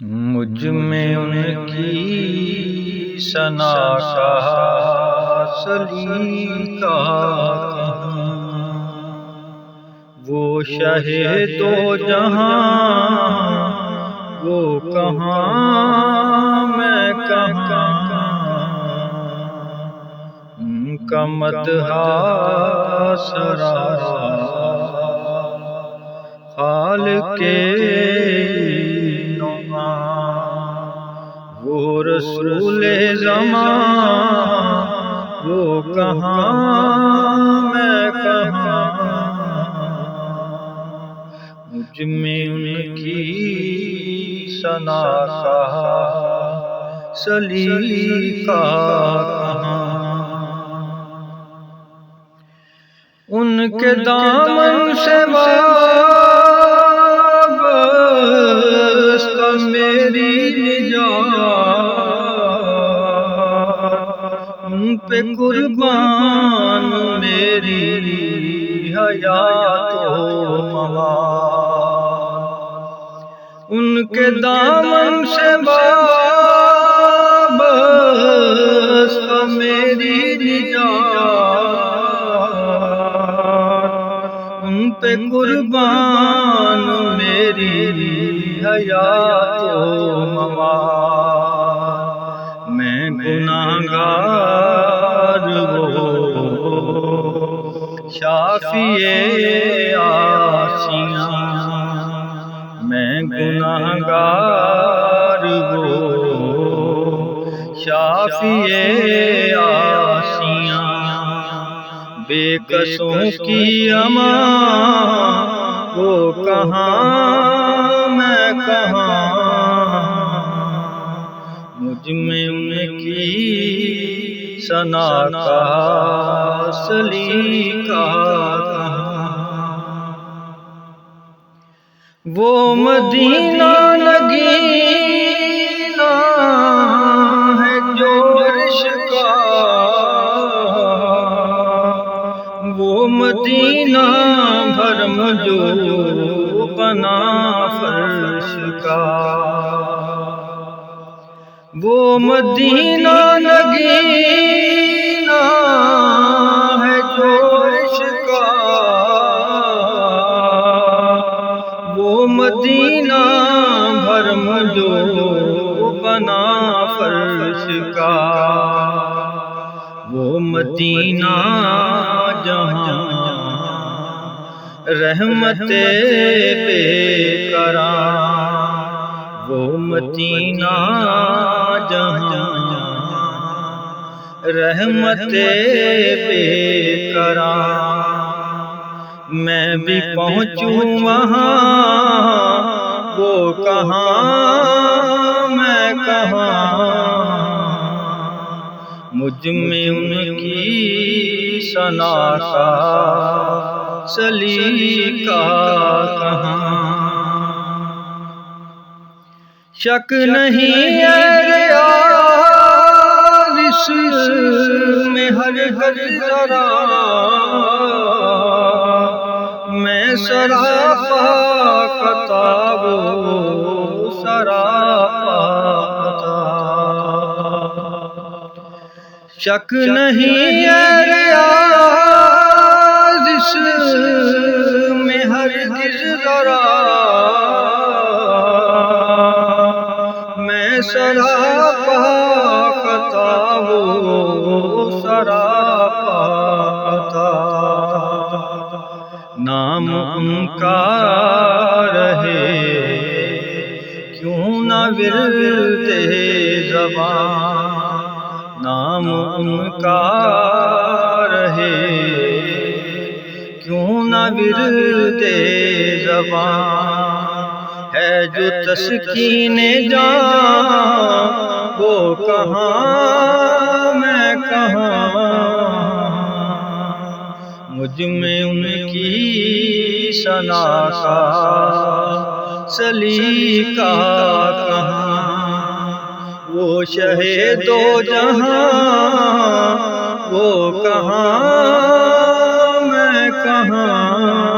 مجھ میں ان کی ثنا کا سلیقہ کہاں، وہ شہ دو جہاں وہ کہاں میں کہاں، ان کا مدح سرا خالق وہ رسول زمان وہ کہاں میں کہاں، مجھ میں ان کی ثنا کا سلیقہ کہاں، ان کے دامن سے میری نجات، ان پہ قربان میری حیات و ممات، ان کے دامن سے وابستہ میری نجات، ان پہ قربان میری حیات و ممات، میں گناہگار وہ شافی عاصیاں، میں گناہگار وہ شافی عاصیاں، بے کسوں کی امان وہ کہاں میں کہاں، مجھ میں ان کی ثنا کا سلیقہ کہاں، وہ مدینہ نگینہ ہے جو عرش کا، وہ مدینہ بھرم جو بنا فرش کا، وہ مدینہ نگینہ ہے جو عرش کا، وہ مدینہ بھرم جو بنا فرش کا، وہ مدینہ جہاں رحمت بے قرار، وہ مدینہ جہاں رحمت بے قرار، میں بھی پہنچوں وہاں وہ کہاں میں کہاں، مجھ میں ان کی ثنا کا سلیقہ کہاں، شک نہیں ہے ریاض اس میں ہر ذرا، میں سراپا کتاب سراپا کتاب، شک نہیں ہے ریاض اس میں ہرگز ذرا، میں سراپا کتاب سراپا کتاب، نام ان کا رہے کیوں نہ ورد زبان، نام ان کا رہے کیوں نہ ورد زبان، ہے جو تسکین جان وہ کہاں میں کہاں، مجھ میں ان کی ثنا کا سلیقہ کہاں، وہ شہ دو جہاں وہ کہاں میں کہاں،